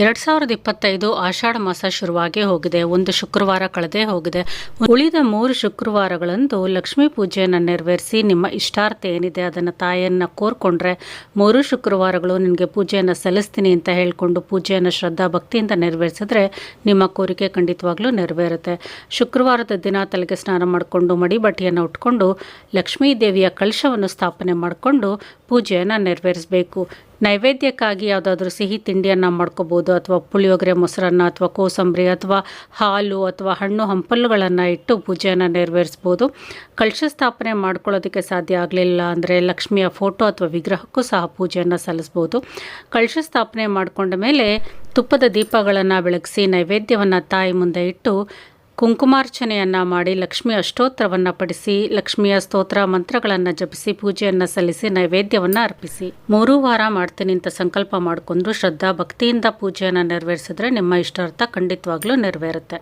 2025 ಆಷಾಢ ಮಾಸ ಶುರುವಾಗಿ ಹೋಗಿದೆ. ಒಂದು ಶುಕ್ರವಾರ ಕಳೆದೇ ಹೋಗಿದೆ. ಉಳಿದ 3 ಶುಕ್ರವಾರಗಳಂದು ಲಕ್ಷ್ಮೀ ಪೂಜೆಯನ್ನು ನೆರವೇರಿಸಿ ನಿಮ್ಮ ಇಷ್ಟಾರ್ಥ ಏನಿದೆ ಅದನ್ನು ತಾಯಿಯನ್ನು ಕೋರ್ಕೊಂಡ್ರೆ 3 ಶುಕ್ರವಾರಗಳು ನಿನಗೆ ಪೂಜೆಯನ್ನು ಸಲ್ಲಿಸ್ತೀನಿ ಅಂತ ಹೇಳಿಕೊಂಡು ಪೂಜೆಯನ್ನು ಶ್ರದ್ಧಾ ಭಕ್ತಿಯಿಂದ ನೆರವೇರಿಸಿದ್ರೆ ನಿಮ್ಮ ಕೋರಿಕೆ ಖಂಡಿತವಾಗ್ಲೂ ನೆರವೇರುತ್ತೆ. ಶುಕ್ರವಾರದ ದಿನ ತಲೆಗೆ ಸ್ನಾನ ಮಾಡಿಕೊಂಡು ಮಡಿ ಬಟ್ಟೆಯನ್ನು ಉಟ್ಕೊಂಡು ಲಕ್ಷ್ಮೀ ದೇವಿಯ ಕಳಶವನ್ನು ಸ್ಥಾಪನೆ ಮಾಡಿಕೊಂಡು ಪೂಜೆಯನ್ನು ನೆರವೇರಿಸಬೇಕು. ನೈವೇದ್ಯಕ್ಕಾಗಿ ಯಾವುದಾದ್ರೂ ಸಿಹಿ ತಿಂಡಿಯನ್ನು ಮಾಡ್ಕೋಬೋದು, ಅಥವಾ ಪುಳಿಯೋಗರೆ, ಮೊಸರನ್ನ, ಅಥವಾ ಕೋಸಂಬರಿ, ಅಥವಾ ಹಾಲು, ಅಥವಾ ಹಣ್ಣು ಹಂಪಲುಗಳನ್ನು ಇಟ್ಟು ಪೂಜೆಯನ್ನು ನೆರವೇರಿಸ್ಬೋದು. ಕಳಶ ಸ್ಥಾಪನೆ ಮಾಡ್ಕೊಳ್ಳೋದಕ್ಕೆ ಸಾಧ್ಯ ಆಗಲಿಲ್ಲ ಅಂದರೆ ಲಕ್ಷ್ಮಿಯ ಫೋಟೋ ಅಥವಾ ವಿಗ್ರಹಕ್ಕೂ ಸಹ ಪೂಜೆಯನ್ನು ಸಲ್ಲಿಸ್ಬೋದು. ಕಳಶ ಸ್ಥಾಪನೆ ಮಾಡಿಕೊಂಡ ಮೇಲೆ ತುಪ್ಪದ ದೀಪಗಳನ್ನು ಬೆಳಗಿಸಿ ನೈವೇದ್ಯವನ್ನು ತಾಯಿ ಮುಂದೆ ಇಟ್ಟು ಕುಂಕುಮಾರ್ಚನೆಯನ್ನು ಮಾಡಿ ಲಕ್ಷ್ಮಿ ಅಷ್ಟೋತ್ತರವನ್ನು ಪಡಿಸಿ ಲಕ್ಷ್ಮಿಯ ಸ್ತೋತ್ರ ಮಂತ್ರಗಳನ್ನು ಜಪಿಸಿ ಪೂಜೆಯನ್ನು ಸಲ್ಲಿಸಿ ನೈವೇದ್ಯವನ್ನು ಅರ್ಪಿಸಿ 3 ವಾರ ಮಾಡ್ತೀನಿ ಅಂತ ಸಂಕಲ್ಪ ಮಾಡಿಕೊಂಡು ಶ್ರದ್ಧಾ ಭಕ್ತಿಯಿಂದ ಪೂಜೆಯನ್ನು ನೆರವೇರಿಸಿದ್ರೆ ನಿಮ್ಮ ಇಷ್ಟಾರ್ಥ ಖಂಡಿತವಾಗ್ಲೂ ನೆರವೇರುತ್ತೆ.